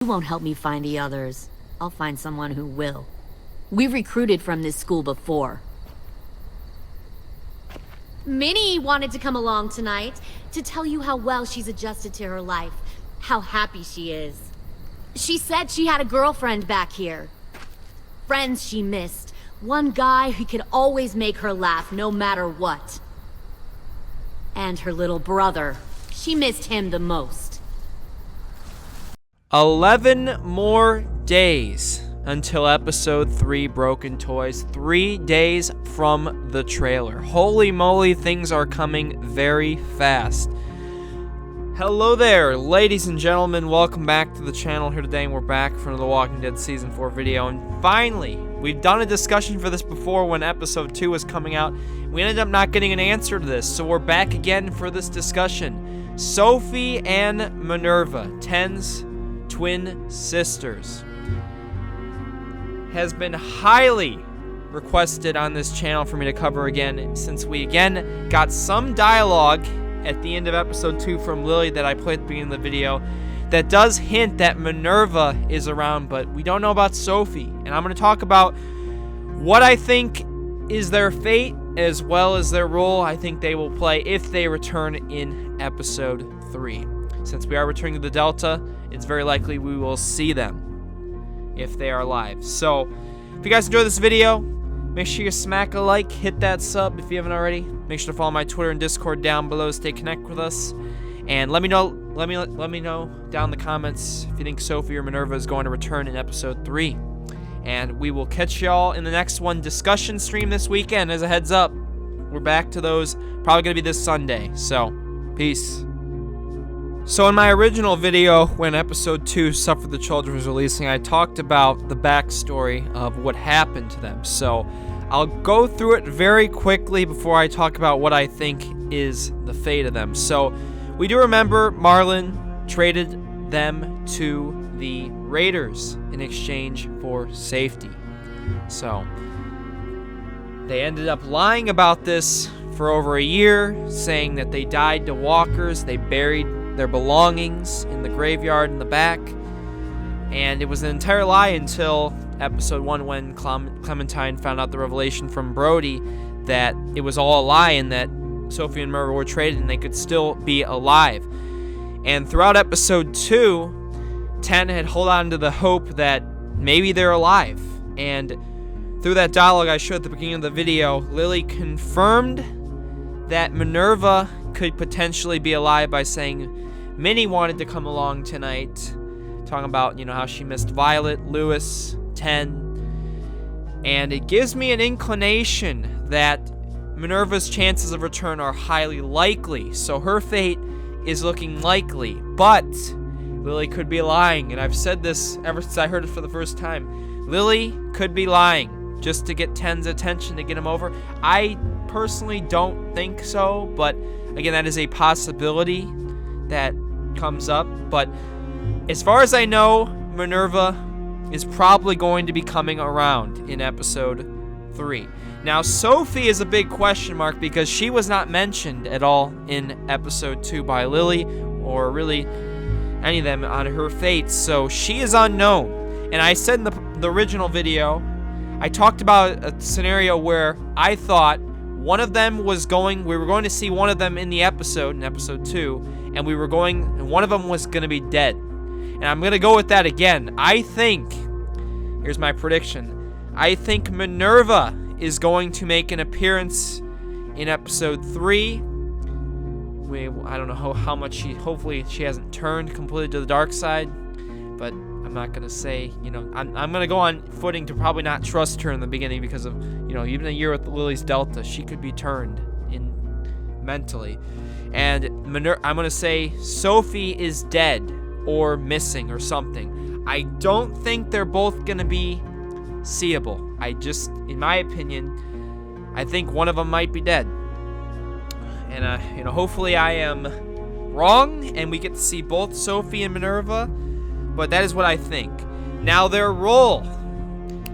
You won't help me find the others. I'll find someone who will. We've recruited from this school before. Minnie wanted to come along tonight to tell you how well she's adjusted to her life, how happy she is. She said she had a girlfriend back here. Friends she missed. One guy who could always make her laugh no matter what. And her little brother. She missed him the most. 11 more days until episode 3 Broken Toys. 3 days from the trailer. Holy moly, things are coming very fast. Hello there, ladies and gentlemen. Welcome back to the channel here today, and we're back for another Walking Dead Season 4 video. And finally, we've done a discussion for this before when episode 2 was coming out. We ended up not getting an answer to this, so we're back again for this discussion. Sophie and Minerva, Ten's twin sisters, has been highly requested on this channel for me to cover again, since we again got some dialogue at the end of episode 2 from Lilly that I played at the beginning of the video that does hint that Minerva is around, but we don't know about Sophie. And I'm going to talk about what I think is their fate as well as their role I think they will play if they return in episode 3. Since we are returning to the Delta, it's very likely we will see them if they are alive. So, if you guys enjoyed this video, make sure you smack a like, hit that sub if you haven't already. Make sure to follow my Twitter and Discord down below to stay connected with us. And let me know down in the comments if you think Sophie or Minerva is going to return in episode 3. And we will catch y'all in the next one discussion stream this weekend. As a heads up, we're back to those, probably going to be this Sunday. So, peace. So in my original video, when episode 2, Suffer the Children, was releasing, I talked about the backstory of what happened to them. So I'll go through it very quickly before I talk about what I think is the fate of them. So we do remember Marlon traded them to the Raiders in exchange for safety. So they ended up lying about this for over a year, saying that they died to walkers. They buried their belongings in the graveyard in the back, and it was an entire lie until episode 1 when Clementine found out the revelation from Brody that it was all a lie and that Sophie and Minerva were traded and they could still be alive. And throughout episode 2, 10 had held on to the hope that maybe they're alive, and through that dialogue I showed at the beginning of the video, Lilly confirmed that Minerva could potentially be alive by saying Minnie wanted to come along tonight, talking about, how she missed Violet, Lewis, 10, and it gives me an inclination that Minerva's chances of return are highly likely, so her fate is looking likely, but Lilly could be lying, and I've said this ever since I heard it for the first time. Lilly could be lying just to get 10's attention, to get him over. I personally don't think so, but again, that is a possibility that comes up. But as far as I know, Minerva is probably going to be coming around in episode 3. Now, Sophie is a big question mark because she was not mentioned at all in episode 2 by Lilly or really any of them on her fate, so she is unknown. And I said in the original video, I talked about a scenario where I thought we were going to see one of them in episode 2, and one of them was going to be dead. And I'm going to go with that again. I think, here's my prediction, I think Minerva is going to make an appearance in episode 3. I don't know how much hopefully she hasn't turned completely to the dark side, but I'm not going to say, I'm going to go on footing to probably not trust her in the beginning because of, even a year with Lilly's Delta, she could be turned in mentally. And I'm going to say Sophie is dead or missing or something. I don't think they're both going to be seeable. In my opinion, I think one of them might be dead. And, hopefully I am wrong and we get to see both Sophie and Minerva. But that is what I think. Now, their role.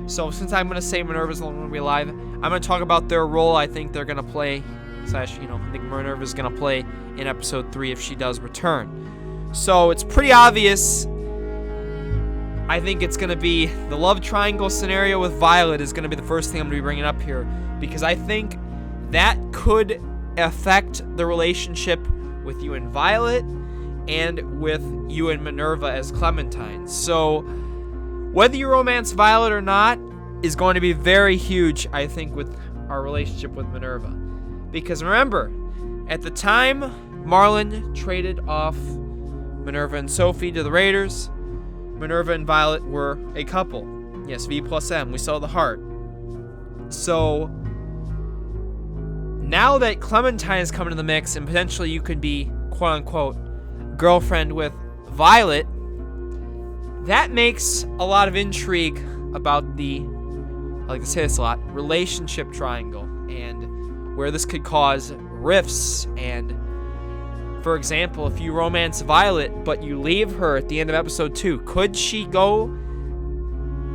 So, since I'm going to say Minerva's the only one to be alive, I'm going to talk about their role I think they're going to play. I think Minerva's going to play in episode 3 if she does return. So, it's pretty obvious I think it's going to be the love triangle scenario with Violet is going to be the first thing I'm going to be bringing up here, because I think that could affect the relationship with you and Violet and with you and Minerva as Clementine. So whether you romance Violet or not is going to be very huge, I think, with our relationship with Minerva. Because remember, at the time Marlon traded off Minerva and Sophie to the Raiders, Minerva and Violet were a couple. Yes, V plus M. We saw the heart. So now that Clementine is coming to the mix and potentially you could be quote-unquote girlfriend with Violet, that makes a lot of intrigue about the, I like to say this a lot, relationship triangle, and where this could cause rifts. And for example, if you romance Violet but you leave her at the end of episode 2, could she go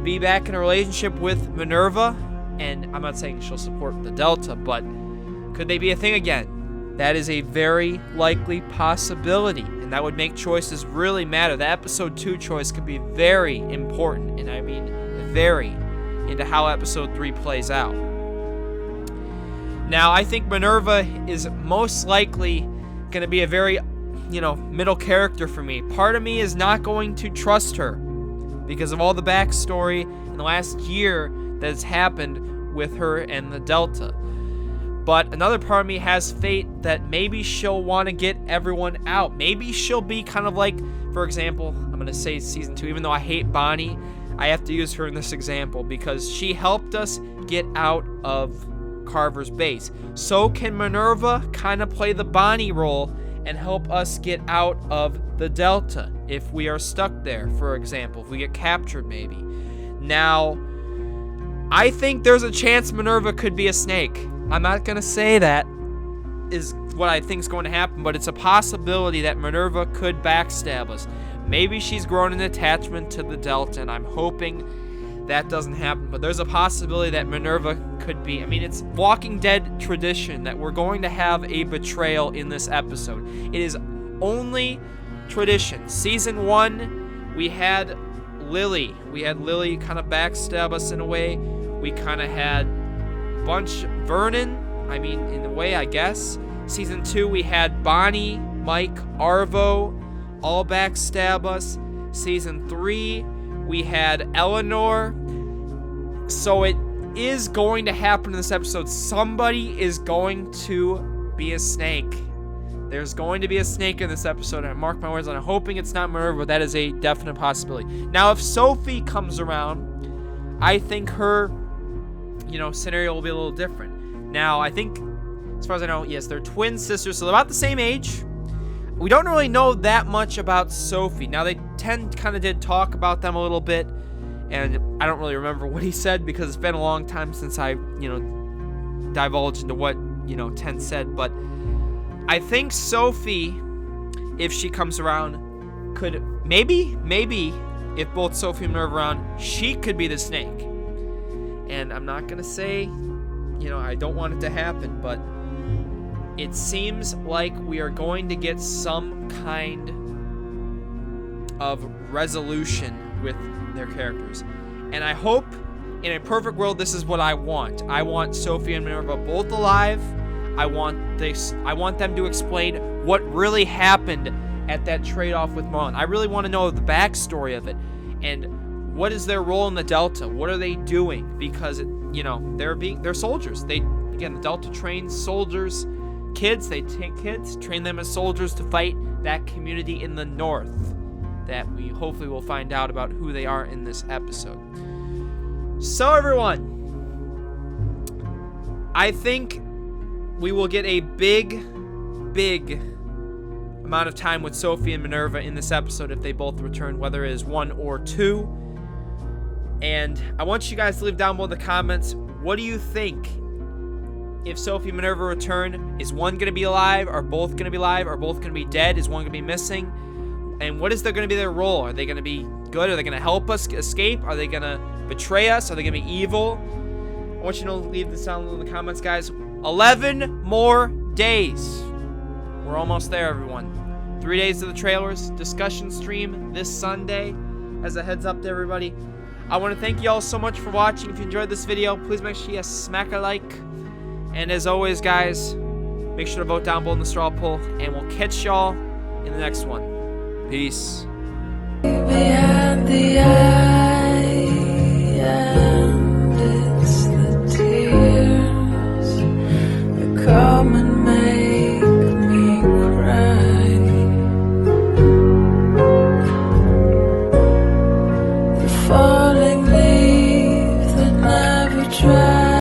be back in a relationship with Minerva? And I'm not saying she'll support the Delta, but could they be a thing again? That is a very likely possibility, and that would make choices really matter. The episode 2 choice could be very important, and I mean very, into how episode 3 plays out. Now, I think Minerva is most likely going to be a very, middle character for me. Part of me is not going to trust her because of all the backstory in the last year that has happened with her and the Delta. But another part of me has faith that maybe she'll want to get everyone out. Maybe she'll be kind of like, for example, I'm going to say season 2, even though I hate Bonnie, I have to use her in this example because she helped us get out of Carver's base. So can Minerva kind of play the Bonnie role and help us get out of the Delta if we are stuck there, for example, if we get captured maybe. Now, I think there's a chance Minerva could be a snake. I'm not going to say that is what I think is going to happen, but it's a possibility that Minerva could backstab us. Maybe she's grown an attachment to the Delta, and I'm hoping that doesn't happen. But there's a possibility that Minerva could be. I mean, it's Walking Dead tradition that we're going to have a betrayal in this episode. It is only tradition. Season 1, we had Lilly. We had Lilly kind of backstab us in a way. We kind of had Vernon, I mean, in a way, I guess. Season 2, we had Bonnie, Mike, Arvo, all backstab us. Season 3, we had Eleanor. So it is going to happen in this episode. Somebody is going to be a snake. There's going to be a snake in this episode, and I mark my words, and I'm hoping it's not Minerva, but that is a definite possibility. Now, if Sophie comes around, I think her scenario will be a little different. Now, I think, as far as I know, yes, they're twin sisters, so they're about the same age. We don't really know that much about Sophie. Now, they did talk about them a little bit, and I don't really remember what he said because it's been a long time since I, divulged into what, Ten said, but I think Sophie, if she comes around, could maybe, if both Sophie and Minerva are around, she could be the snake. And I'm not going to say, I don't want it to happen, but it seems like we are going to get some kind of resolution with their characters. And I hope, in a perfect world, this is what I want. I want Sophie and Minerva both alive. I want them to explain what really happened at that trade-off with Marlon. I really want to know the backstory of it. And what is their role in the Delta? What are they doing? Because, they're soldiers. The Delta trains soldiers, kids. They take kids, train them as soldiers to fight that community in the north that we hopefully will find out about who they are in this episode. So, everyone, I think we will get a big amount of time with Sophie and Minerva in this episode if they both return, whether it is 1 or 2. And I want you guys to leave down below in the comments, what do you think? If Sophie and Minerva return, is one going to be alive? Are both going to be alive? Are both going to be dead? Is one going to be missing? And what is going to be their role? Are they going to be good? Are they going to help us escape? Are they going to betray us? Are they going to be evil? I want you to leave this down in the comments, guys. 11 more days. We're almost there, everyone. 3 days of the trailers, discussion stream this Sunday. as a heads up to everybody. I want to thank you all so much for watching. If you enjoyed this video, please make sure you smack a like. And as always, guys, make sure to vote down below in the straw poll. And we'll catch y'all in the next one. Peace. Behind the eye.